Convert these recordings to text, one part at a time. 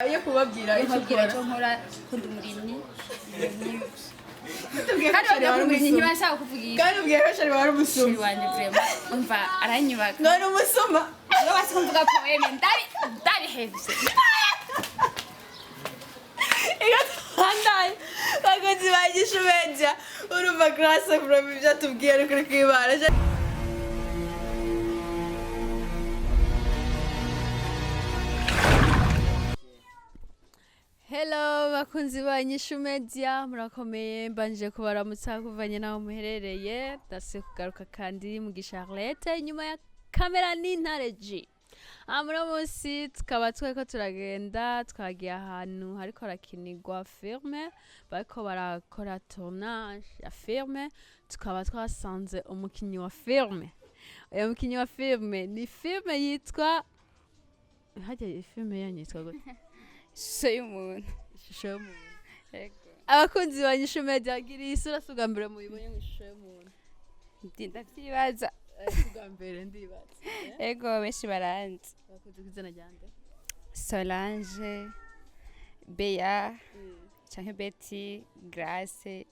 Ayo kubabwira cyo nkora kundi umurimyi tubwiye kandi ko wari umurimyi ntibashaka kuvugisha kandi ubwiye ko shari wari umusuma wanje vraiment umva aranyubaka none umusuma no basikumvuga poeme ndabihevye iyo twandaye bakozi bagisha umedia urumva grâce from ibyo tubwiye ariko kwibara. Hello bakunzi ba Ishusho Media murakomeye mbanje kubaramutsa kuvanye naho muherereye dase kugaruka kandi mu Charlotte inyuma ya kamera n'intare G amura munsi tukaba tweko turagenda twagiye ahantu hariko rakinirwa filme bariko barakora tournage ya filme tukaba twasanze umukinyi wa filme uyo mukinyi wa filme ni filme yitwa hajya filme yanyitwa gute Ishusho y'umuntu. Ishusho y'umuntu. Ego. Abakunzi ba Ishusho Media giri isura sugambere mu ibonye ishusho y'umuntu. Ndavyibaza. Sugambere ndibaza. Ego benshi baranzi. Bakunze kuzana ryande. Solange, Bea, canke Betty, Grace,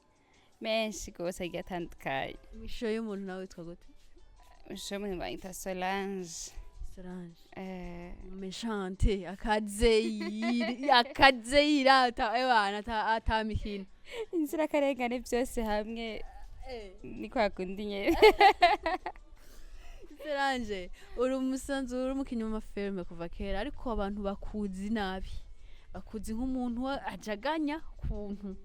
menshi gose agiye atandukanye. Ishusho y'umuntu nawe witwa gute? Ishusho y'umuntu bayita Solange. Solange. Méchante, akazeyira atamikina. Inzikarengane byose hamwe ni kwa kundi nye. Solange, uri umusanzu uri umukinyi mu mafilme kuva kera ariko abantu bakuzi nabi. Bakuzi nk'umuntu ajaganya kuntu,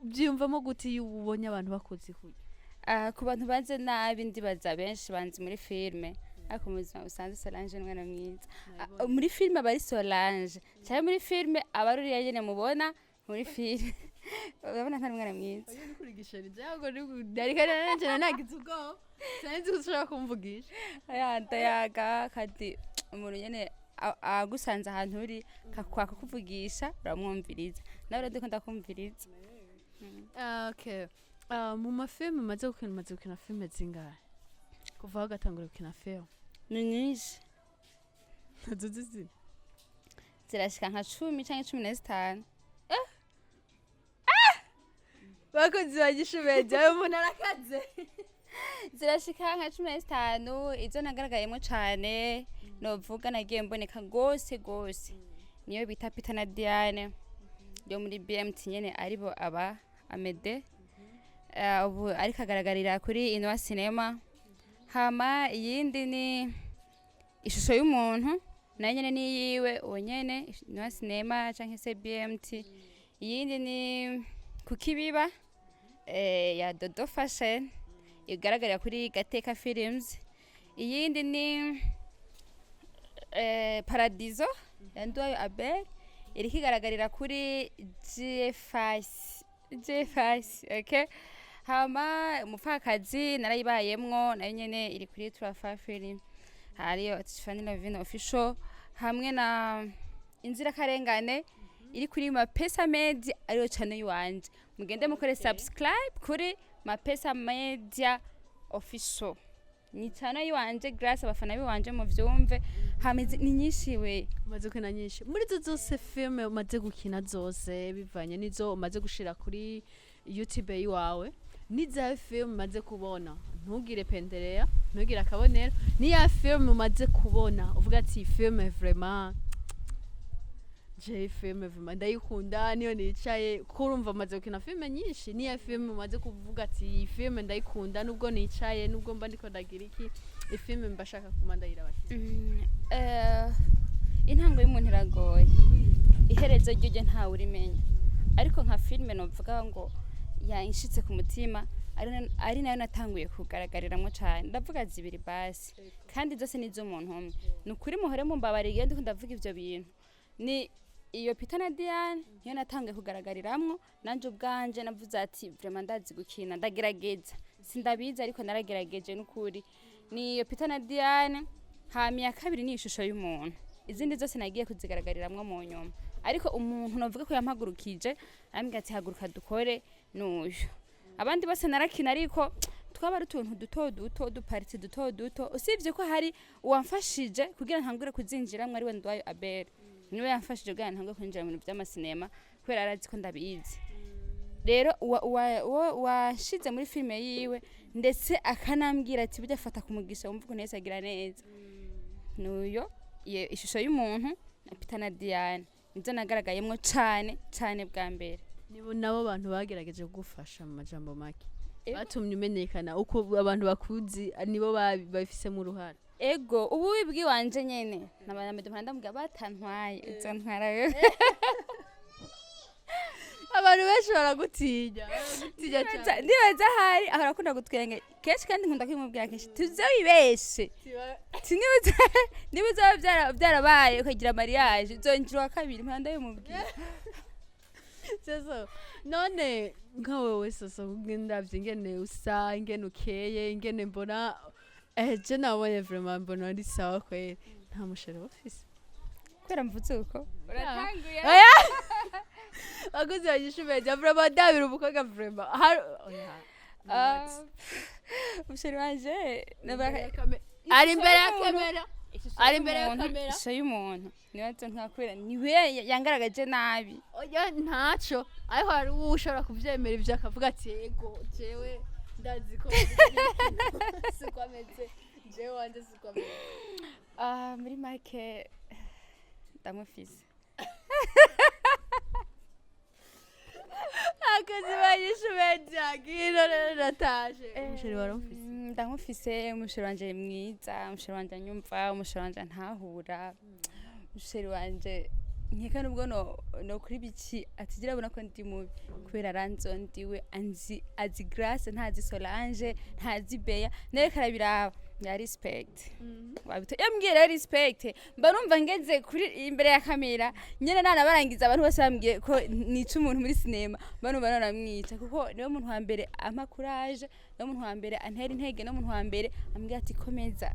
byumvamo gute iyo ubonye abantu bakuzi kuya? Ku bantu banze nabi ndibaza benshi banzi muri filme. Ako muzima usanze Solange n'umwana mwiza muri filme abari Solange cyane muri filme abaruri yagene mubona muri filme urabona nta mwana mwiza uri kurigishiriza yago darikana nje nagize ubwo sinzi gushaka kumvugisha ndayaga kandi umuntu nyene agusanze ahantu uri kakwaka kuvugisha uramwumviriza nawe rero ndakumviriza. Okay mu mafilme maze gukina filme zingahe kuva aho gatangura gukina filme? Ni nyinshi ntazuzi zirashika nka 10 canke 15. bakozi ba Ishusho Media umuntu arakaze zirashika nka 15 izo nagaragayemo cane novuga nagiye mboneka gose niyo bita Peter na Diane yo muri BMT nyene aribo aba Amede ubu ariko agaragarira kuri Inwa Cinema. Hama yindi ni Ishusho y'umuntu nayo nyene niyiwe uwo nyene Inwa Cinema canke se BMT. Yindi ni Kukibiba ya Dodo Fashion igaragarira kuri Gateka Films. Iyindi ni Paradiso ya Ndwayo Abel iriko igaragarira kuri J5 okay. Hama umupfakazi narayibayemwo nayo nyene iri kuri 35 film hariyo Tiffany official hamwe na Inzikarengane iri kuri Mapesa Media ariyo channel yiwanje mugende mukore subscribe kuri Mapesa Media official ni channel yiwanje grace abafana biwanje mu vyumve hameze ni nyinshi we umaze gukina nyinshi muri zose filme umaze gukina zose bivanye nizo umaze gushira kuri YouTube yiwawe niza film umaze kubona ntugire penderea ntugire akabonera ni ya film umaze kubona uvuga ati film vraiment film vraiment ndayikunda niyo nicaye kurumva umaze gukina film nyinshi ni ya film umaze kuvuga ati film ndayikunda nubwo nicaye nubwo mba ndiko ndagira iki film mbashaka kumandayira bati intango y'umuntu iragoye iherezo ryo ntawe urimenya ariko nka film novuga ngo yanshitse ku mutima ari nayo natanguye kugaragariramwo cyane ndavuga zibiri basi kandi zose nizo umuntu umwe nukuri muhore mu mbabariye ndiko ndavuga ivyo bintu ni iyo Peter na Diane niyo natanguye kugaragariramwo nanje ubwanje navuze ati vraiment ndazi gukina ndagerageza sindabiza ariko naragerageje nukuri ni iyo Peter na Diane hami ya kabiri ni Ishusho y'umuntu izindi zose nagiye kuzigaragariramwo mu nyuma ariko umuntu navuga ko yampagurukije ambwira ati haguruka dukore n'uyu abandi bose narakina ariko twaba ari utuntu duto duparitse duto usibye ko hari uwamfashije kugira ntangure kuzinjiramwe ari we Ndwayo Abel niwe yamfashije bwa ntango kwinjira mu bintu by'amasinema kubera arazi ko ndabizi rero washize muri filime yiwe ndetse akanambwira ati bijya fata ku mugisha wumva ko nese agira neza nuyo ishusho y'umuntu na Peter na Diane nizo nagaragayemwo cyane bwa mbere nibo nabo bantu bagerageje kugufasha mu majambo make batumye umenyekana uko abantu bakuzi nibo babifisemo uruhara ego ubu wibwi wanje nyene nabanamedo ndambwa batantwaye izo ntwara wewe abantu benshi baragutinya cyane ndibaza hari aho rakunda gutwenga kenshi kandi nkunda kwimubwira kenshi tuzabibeshe nibuza byarabaye ukagira mariage uzonjira wa kabiri mpanda y'umubwira Soso none nkawe wese ndavye ingene usa ingene ukeye ingene mbona je nabonye vraiment mbona ari sawa kweli nta mushero office kwera mvutse uko uratanguye Avuze yishumeje vraiment dabira ubukobwa vraiment umusheri wanje ari imbere ya kamera ari imbere ya kamera ishusho y'umuntu nibazo nkakwera niwe yangaragaje nabi oya ntaco ariko hari ushobora kuvyemera ivyo akavuga ati yego jewe ndazi ko sikwameze jewe wanje sikwameze muri make ndamufise akazi bayishumeje agiro nataje umusheri waramufise ndamufise umusheri wanje mwiza umusheri wanje anyumva umusheri wanje ntahura umusheri wanje nkeka nubwo no kuri biki atigira abona ko ndi mubi kubera aranzondiwe azi Grace ntazi Solange ntazi Beya nawe karabiraba ya respect wabito yambwira respect mba numva ngeze kuri imbere ya kamera nyene nana barangiza abantu bose bambwiye ko nica umuntu muri sinema bano baranamwica kuko niwe muntu wa mbere ama courage niwe muntu wa mbere antera intege niwe muntu wa mbere ambwira ati komeza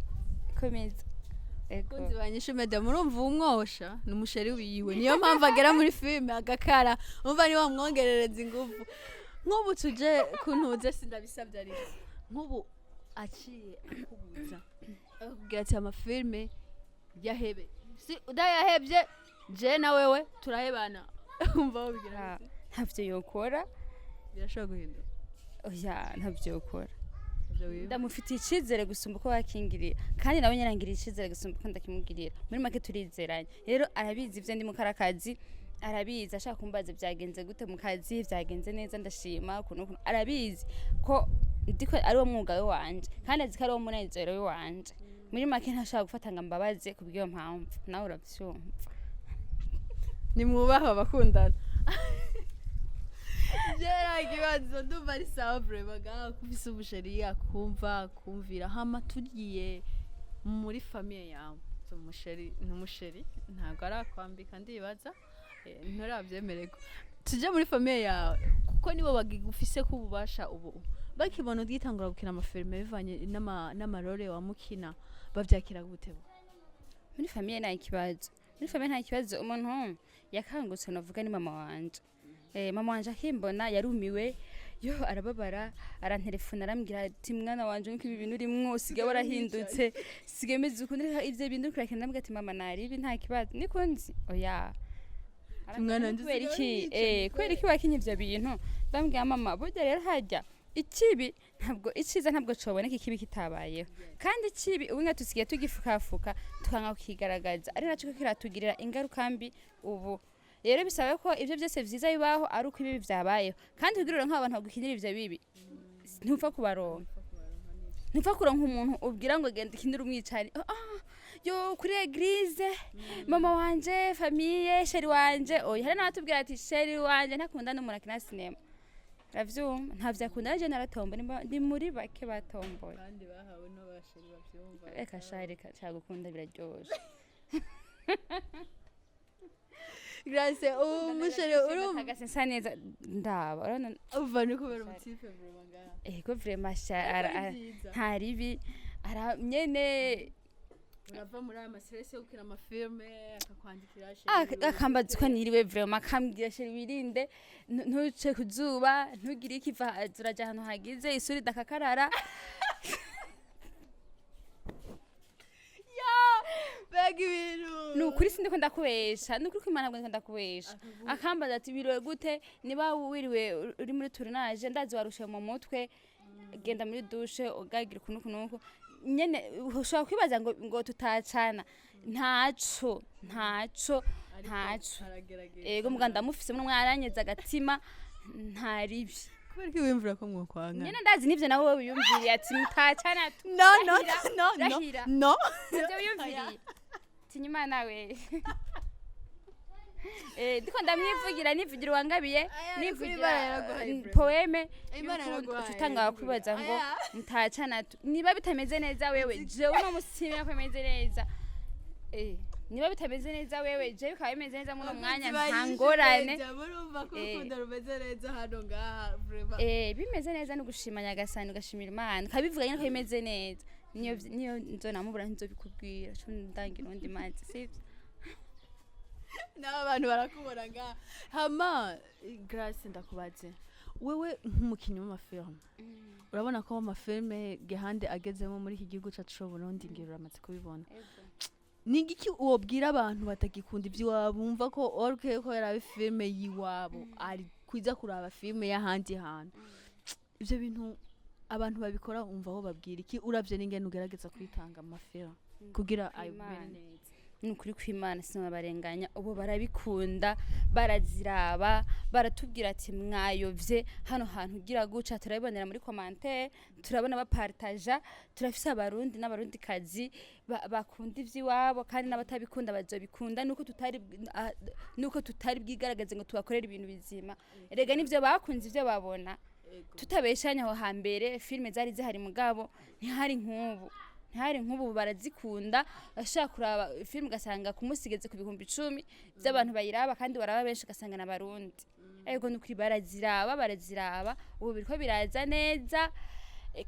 kunzi banyishumeje murumva umwosha n'umusheri wiwe niyo mpamvu agera muri filme agakara umva ni wamwongerereza ingufu nk'ubu tuje kuntuze sindabisabye ari nk'ubu aciye akubuza akubwira ati amafilme yahebe si udayahebye je na wewe turahebana umva wo bigira ntavyo yokora birashobora guhinduka oya ntavyo yokora ndamufitiye icizere gusumba uko wakingirira kandi nawe nyarangiriye icizere gusumba uko ndakimugirira muri make turizeranye rero arabizi ivyo ndi mu karakazi arabizi ashaka kumbaza byagenze gute mu kazi byagenze neza ndashima kuno arabizi ko ndiko ari wo mwuga we wanje kandi azi ko ari wo munezero we wanje muri make ntashaka gufata ngo mbabaze kubwiyo mpamvu nawe uravyumva ni mwubaho abakundana Jera kibazo ndumva ari sawa vraiment kufise umusheri akumva kumvira hama tugiye muri famille yawe umusheri n'umusheri ntago arakwambika ndibaza nturabyemerego tuje muri famille yawe kuko nibo bagigufise kububasha ubu bakibona ugitangura gukina amafilme bivanye n'amarore wa mukina bavyakira gute muri famille nta kibazo umuntu yakangutse navuga ni mama wanje mama wanje akimbona yarumiwe yo arababara arantelefona arambwira ati mwana wanje nko ibi bintu urimwo usigaye warahindutse sigemeze ukundira ivyo bintu kurakena nambwa ati mama nari ibi nta kibazo niko nzi oya mwana nje kweri iki wakinye ivyo bintu ndambwira mama burya rero hajya ikibi ntabwo iciza ntabwo coboneka ikibi kitabayeho kandi ikibi ubunga tusigaye tugifukafuka tukanga kukigaragaza ari naco kiratugirira ingaruka mbi ubu rero bisaba ko ivyo byose vyiza bibaho ari uko ibi byabayeho kandi ugirira nk'abantu bagukinira ivyo bibi ntupfa kubaronka ntupfa kuronka umuntu ubwira ngo genda ikinira umwicari yo kuri eglise mama wanje famille sheri wanje oya hari n'abatubwira ati sheri wanje ntakunda n'umuntu akina sinema ravyumva ntavyo akunda je naratomba ndi muri bake batomboye kandi bahawe no basheri bavyumva reka shari cyagukunda biraryoshe Grace umusheri urumva agasensa neza ndaba urabona uva ni kubera umutipe vraiment ngaha ko vraiment ntaribi ara nyene urava muri aya mastress yo gukina amafilme akakwandikira akambaza ko niriwe vraiment akambwira sheri wirinde ntuce kuzuba ntugire ikiva zuraja ahantu hagize isuri dakakarara mbega ibintu nukuri sindiko ndakubesha nukuri ko Imana ntabwo ndakubesha akambaza ati biriwe gute niba wiriwe uri muri tournage ndazi warushe mu mutwe genda muri douche ugagira kunukunuko nyene ushobora kwibaza ngo tutacana ntaco ego muganda mufise mwe mwaranyeza agatima ntaribi kubera ko wimvura ko mwokwanga nyene ndazi nivyo nawe wiyumviriye ati mutacana no nivyo wiyumviriye tinyuma nawe ndiko ndamwivugira nivugira wangabiye nivugira poeme tutanga kwibaza ngo mutacana niba bitameze neza wewe jewe no musimira ko bimeze neza niba bitameze neza wewe jewe bikaba bimeze neza muno mwanya ntangorane murumva ko ukunda rumeze neza hano ngaha vraiment bimeze neza no gushima Nyagasani ugashimira Imana kabivuga nyine ko bimeze neza niyo nzonamubura ntizobikubwira cyo ndangira undi manzi sivyo n'abantu barakubona ngaha hama Grace ndakubaze wewe nk'umukinnyi w'amafilme urabona ko amafilme gehande agezemo muri iki gihugu cyacu cyo Burundi ngiro uramaze kubibona nigiki wobwira abantu batagikunda iby'iwabo bumva ko orke ko yarabe filme yiwabo ari kwiza kuraba filme y'ahandi hantu ivyo bintu abantu babikora umva aho babwira iki uravye n'ingene ugerageza kwitanga amafilme kugira ayubere neza nukuri kw'Imana sinaba barenganya ubo barabikunda baraziraba baratubwira ati mwayovye hano hantu ugira guca turabibonera muri commentaire turabona bapartager turafise abarundi n'abarundi kazi bakunda ivy'iwabo kandi n'abatabikunda bazobikunda nuko tutari bwigaragaze ngo tubakorera ibintu bizima erega nivyo bakunze ivyo babona tutabeshanya aho hambere filme zari zihari mugabo ntihari nk'ubu barazikunda ashaka kuraba film gasanga kumusigeze ku 10,000 by'abantu bayiraba kandi baraba benshi gasanga n'abarundi ego nukuri baraziraba ubu biriko biraza neza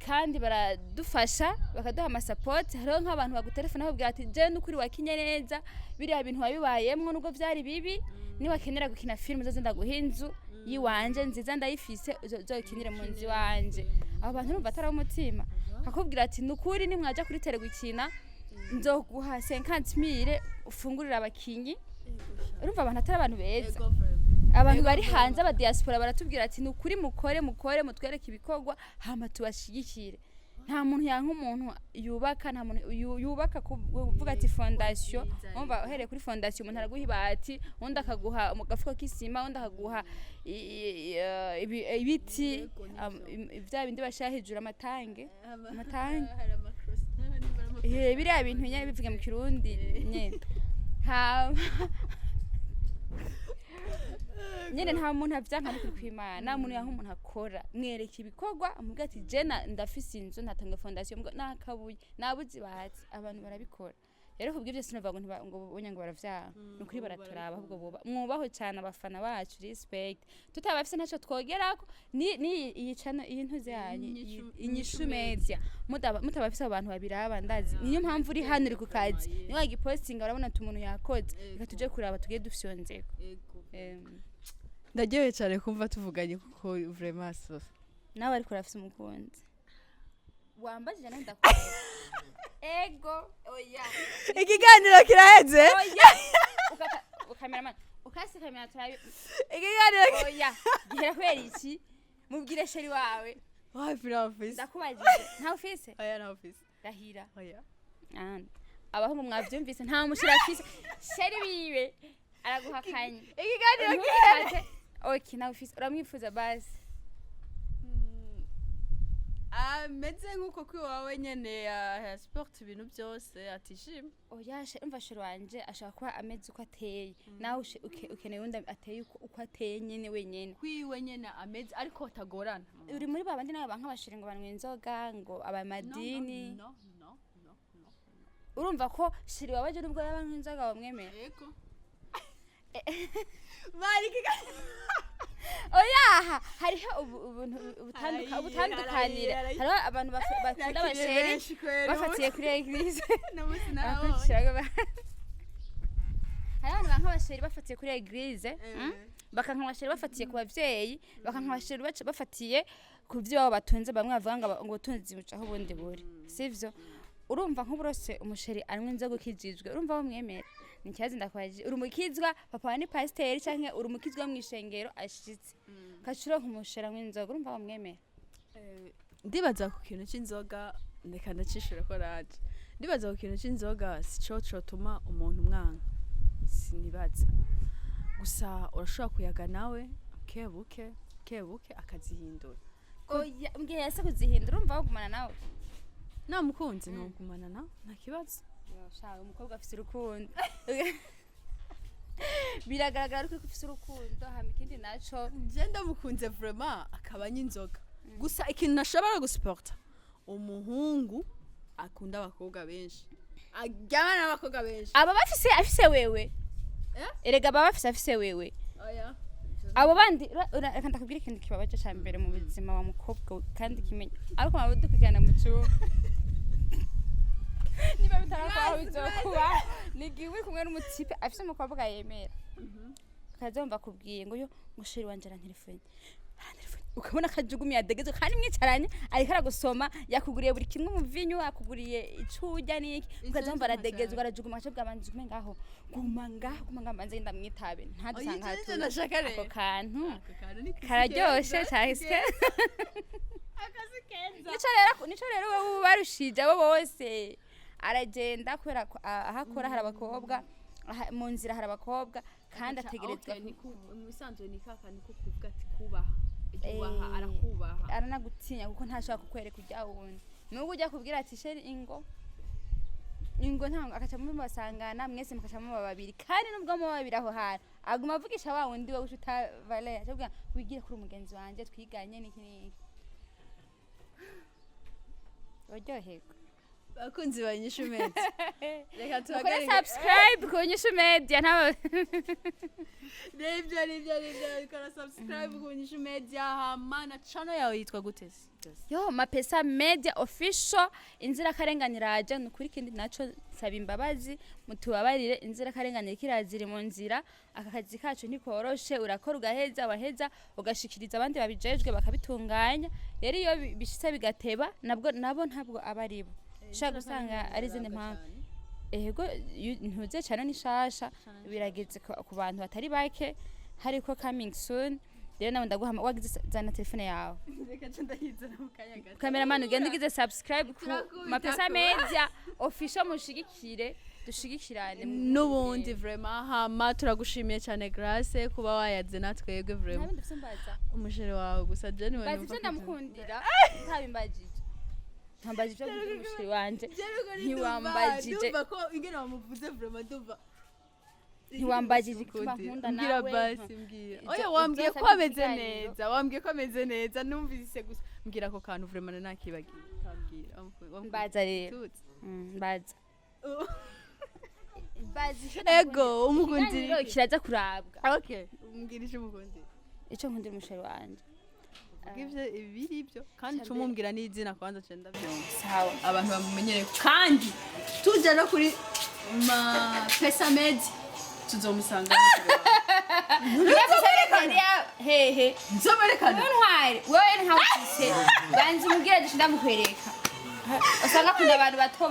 kandi baradufasha bakaduha ama support hariho nk'abantu bagutelefona bakubwira ati je nukuri wakinye neza biriya bintu wabibayemwo nubwo vyari bibi ni wakenera gukina film zo ndaguha inzu yiwanje nziza ndayifise uzokinire mu nzi wanje abo bantu numva atari umutima akubwira ati nukuri ni mwaje kuri tele gukina nzoguha 50,000 ufungurira abakinyi urumva abantu atari abantu beza abantu bari hanze aba diaspora baratubwira ati nukuri mukore mutwereke ibikorwa hama tubashigikire nta muntu yanka umuntu yubaka nta muntu yubaka kuvuga ati fondation umva uhereye kuri fondation umuntu araguha ibati undi akaguha umugafuko k'isima undi akaguha ibiti bya bindi bashahijura amatange biriya bintu nyine bivuga mu Kirundi nyene nyene nta muntu avyanka muri kw'Imana nta muntu yanka umuntu akora mwereka ibikorwa amubwira ati je ndafise inzu ntatanga fondation nakabuye nabuzi bahati abantu barabikora rero kubw'ivyo sinovuga ngo bonye ngo baravyanka nukuri baraturaba ahubwo mwubaho cyane abafana bacu respect tutabafise ntaco twogerako ni iyicano intuze yanyu inyishu media mutabafise abantu babiraba ndazi niyo mpamvu uri hano uri ku kazi ni wagipostinga urabona umuntu yakoze reka tuje kuraba tugiye dufyonzeko ndagiye cyane kumva tuvuganye kuko vraiment so nawe ariko urafise umukunzi wambajije nande ndakora ego oya ikiganiro kiraheze oya ukameraman ukase kamera turabi ikiganiro oya gihera kweri iki mubwire sheri wawe wa office ndakubajije nta office oya na office rahira oya abahungu mwavyumvise nta mushira afise sheri biwe araguhakanye ikiganiro kiraheze okay na office uramwifuza basi meze nkuko kwiwawe nyene ya sport ibintu byose atishima oya umva shero wanje ashaka kuba ameze uko ateye nawe ukeneye undi ateye uko ateye nyene wenyene kwiwe nyene ameze ariko atagorana uri muri babandi nawe banka bashira ngo banwe inzoga ngo abamadini no urumva ko shiri wabaje nubwo yabanka inzoga bamwemera yego marika oya hariho ubutandukanire hariho abantu bakunda abasheri bafatiye kuri eglise hariho abantu banka abasheri bafatiye kuri eglise bakanka abasheri bafatiye ku bavyeyi bakanka abasheri bafatiye ku byo babo batunze bamwe bavuga ngo ubutunzi bucaho ubundi buri sivyo urumva nk'uburose umusheri anywa inzoga ukijijwe urumva bamwemera ni kibazo ndakwaje uri umukizwa papa wa ni pasiteri canke uri umukizwa mu ishengero ashitse kacuro nk'umusheri anywa inzoga urumva bamwemera ndibaza ku kintu c'inzoga ndeka ndacishura ko raje ndibaza ku kintu c'inzoga sico cotuma umuntu umwanga sinibaza gusa urashobora kuyaga nawe kebuke akazihindura oya mbwiye yase kuzihindura urumva bagumana nawe namukunzi ntugumana nawe nta kibazo shawe umukobwa afise urukundo biragaragara ko ufise urukundo hama ikindi naco je ndamukunze vraiment akabanya inzoga gusa ikintu nashobora gusuporta umuhungu akunda abakobwa benshi aryamana n'abakobwa benshi aba afise wewe erega aba afise wewe oya abo bandi reka ndakubwira ikintu kibabaje ca mbere mu buzima wa mukobwa kandi kimenya ariko nabo dukurikirana mu cyumba niba bitaraho bizokuba nigiye uri kumwe n'umutipe afise umukobwa yemera kazomba kubwiye ngo yo musheri wanje arantelefone ukabona akajugumye yadegeze kandi mwicaranye ariko aragusoma yakuguriye buri kimwe mu vinyu akuguriye icurya niki ukazomba aradegezwa arajuguma aje bwabanze ume ngaho guma mbanze ndamwitabe ntadusanga hatu ako kantu kararyoshe cyahise nico rero wewe barushije abo bose aragenda kubera ahakora hari abakobwa mu nzira hari abakobwa kandi ategerezwa mu bisanzwe ni kakandi ko kuvuga ati kubaha arakubaha aranagutinya kuko ntashaka kukwereka ujya wundi nubwo ujya kubwira ati sheri ingo ntango akacamo basangana mwese mukacamo babiri kandi nubwo mu babiri aho hari aguma avugisha wa wundi wowe utavale acabwa wigire kuri umugenzi wanje twiganye niki waryoherwa bakunzi ba Inyishu Media reka tuhagarike subscribe ku Inyishu Media nabo Nibyo kora subscribe ku Inyishu Media hama na channel yawe yitwa gute yo Mapesa Media official Inzikarengane raje nukuri kindi naco saba imbabazi mutubabarire Inzikarengane kiraziri mu nzira akakazi kacu ntikoroshe urakora ugaheza waheza ugashikiriza abandi babijejwe bakabitunganya rero iyo bishitse bigateba nabo ntabwo abaribo shaka gusanga ari zindi mpamvu ego ntuze cyane nishasha birageze ku bantu batari bake hariko coming soon rero nawe ndaguhama wagize zana telefone yawe reka ndahizana mu kanya gato cameraman ugende ugize subscribe ku Mapesa Media official mushigikire dushigikirane n'ubundi vraiment hama turagushimiye cyane Grace kuba wayaze natwebwe vraiment umusheri wawe gusa je niwe numva ndamukundira ntabimbagije ntambajije umusheri wanje ntiwambajije ndumva ko ingene wamuvuze vraiment ndumva ntiwambajije kuba nkunda nawe mbwira basi mbwira oya wambwiye ko ameze neza numvise gusa mbwira ko kantu vraiment nakibagiye kambwira mbaza rero mbaza ego umukundira kiraza kurabwa okay umbwira icyo umukundira icyo nkundira umusheri wanje ivyo ibiribyo kandi cumumbwira n'izina kwanza cenda sawa abantu bamumenyereye kandi tujya no kuri Mapesa Media tuzomusanga hehe nzomerekana ntwari wewe ntawufise banzi mubwira dushinda mukwereka usanga kunda abantu bato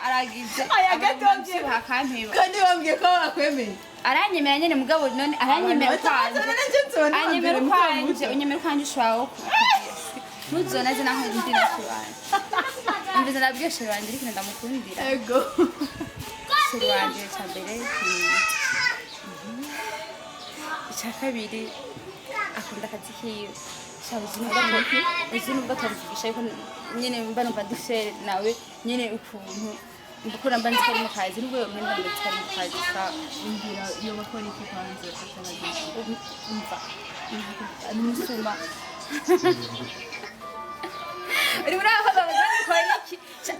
aragize ayagatonje hakampeba kandi bambwiye ko akwemeye aranyemera nyene mugabo none aranyemera kwanje anyemera kwanje unyemera kwanje ushwaho ntuzona zina nko ndi nakubana umbiza nabwiye sheri wanje ariko ndamukundira ego sheri wanje cyambere icya kabiri akunda akazi kiwe ubuzima bw'akavugisha ariko nyene mba numva ndishere nawe nyene ukuntu ndukura mba nzikari mu kazi nubwo yo mpenda ndikari mu kazi sa imbira iyo bakora iki kwanze umva n'umusuma uri muri aho bakora iki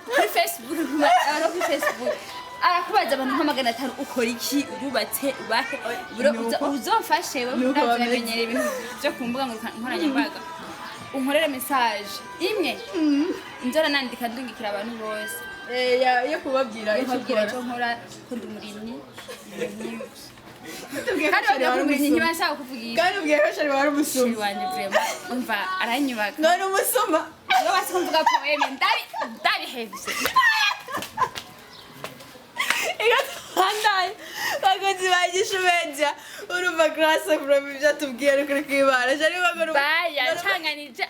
kuri Facebook no kuri Facebook arakubaza abantu nka 500 ukora iki urubatse ubahe uzofashe wewe uramenyera ibintu byo kumbuga nkoranyambaga unkorere message imwe nzora nandika ndungikira abantu bose yo kubabwira cyo nkora ko ndi umurimyi kandi bamurimyi ntibashaka kuvugisha kandi ubwiye ko shari wari umusuma wanje vraiment umva aranyubaka ngone umusuma ngo basikumvuga poeme ndabi narahevye Icatumye bakunzi bagishumedia urumva grâce from ibyo tubwiye kuri kwibara cyari bagoro baya canganije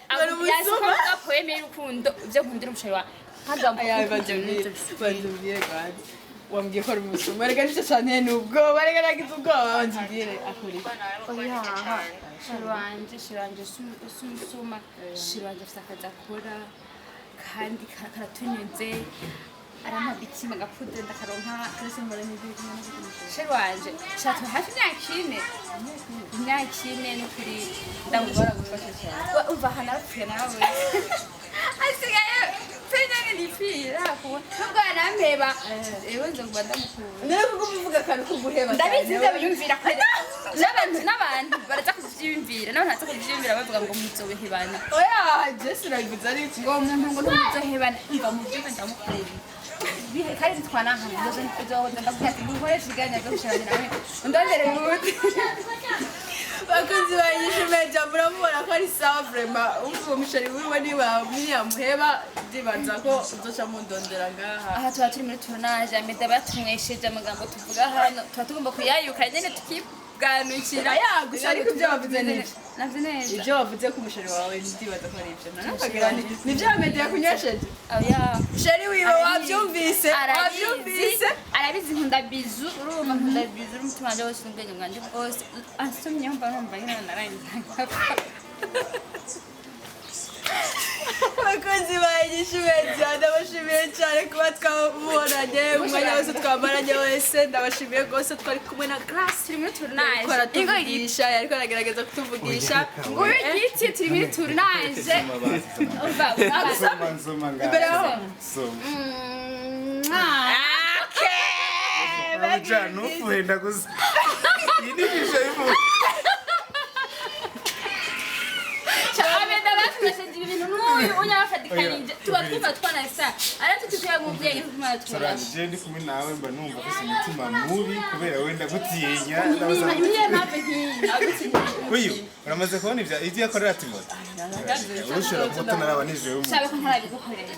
yasoma poeme y'urukundo ibyo nkundira umushari wa bazubwiye kandi wambwiye ko ari umusuma rega nicyo cyane nubwo barega nagize ubwoba banzibwire akuri shirwanje sumusuma shirwanje afite akazi akora kandi karatunyuze arama bikima gapudre ndakaronka kese mbara n'ibyo shirwanje shato hafi imyaka ine no kuri ndamubara gufasha cyane umva hana rapfuye nawe asigaye penyane nipira kuko nubwo arampeba ewe nzo ngwa ndamukunda nero kuvuga kandi kuguheba ndabizi ndabiyumvira ko n'abantu baraza kuvyiyumvira n'abantu baraza kuvyiyumvira bavuga ngo muzohebana oya Jesse rabivuze ari ngo umuntu ngo ntuzohebana umva mu byo ndamukunda kandi twanahana ndoze ndavuga ati nkoresha iganya ryo gushirana nawe ndondere muti bakunzi bayishumedia muramubona ko ari sawa vraiment uwo mushari wiwe niba mwiyamuheba ndibaza ko uzoca mundondera ngaha aha tuba turi muri tournage ameda batumwesheje amagambo tuvuga hano tuba tugomba kuyayuka nyene tukiganukira gusa ariko ibyo bavuze neza navyo neza ibyo bavuze ko umushari wawe ndibaza ko ari ibyo nakagira nibyo Media kunyesheje oya shari wiwe wabyumvise arabizi nkunda bizu urumva nkunda bizu umutima wanje wose n'ubwenge bwanje bwose ansomye mba numva nyine narangiza bakunzi bayigishumedia ndabashimiye cyane kuba twabonanye umwanya wose twamaranye wese ndabashimiye rwose twari kumwe na Grace turi muri tournage aratuvugisha yariko aragerageza kutuvugisha nguyu igiti turi muri tournage umva imbere yaho Abajana ufuhenda gusa yinibisha ifu Chamameda batumesheje ibintu n'uyu unyafadikanije tuba twumva twanasa aratutuye mu bwenge kumara twara je ndi kumwe nawe mba numva ko umutima mubi kubera wenda gutinya niye nabe nk'agutinya uyu uramaze kubona ibyo yakorera Timothy ushobora kuba tunaraba nijoro shabe ko ntarabigukorera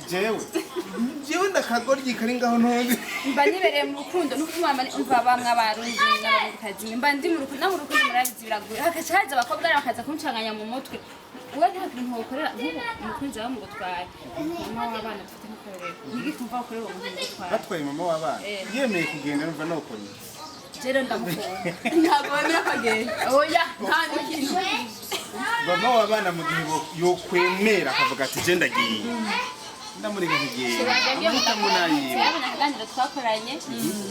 jewe ndakagoryi kari ngaho ntonde mba nibereye mu rukundo n'ukumama umva bamwe abarundi n'abarukazi mba ndi mu rukundo murabizi biragoye hakacaza abakobwa bakaza kuncanganya mu mutwe uwe nta kintu wokorera umukunzi wawe mu gutwara mama w'abana dufite n'akorera nigi kumva ukorera uwo muntu gutwara batwaye mama w'abana yemeye kugenda numva nokonye jero ndamukunda ntabwo bamira kagenda oya nta n'ikintu mama w'abana mu gihe yokwemera akavuga ati je ndagiye ndamurega ntigiye amahitamo nayiwe akaganiro twakoranye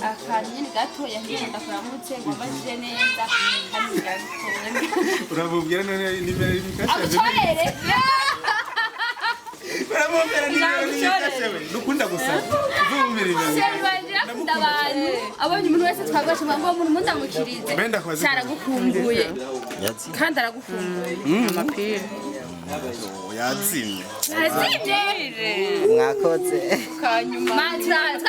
akantu nyine gatoya nk'iyo ndakuramutse ngo mbajije neza kandi ndabikora urabubwira none nimero y'imikashe abucorere baramubwira nimero y'imikashe we dukunda gusaba uvumira ibintu sheri banje akunda abantu abonye umuntu wese twagoshe ngo umuntu mundamukirize cyaragukumbuye kandi aragukumbuye amapira yazimye yazimye mwakoze kanyuma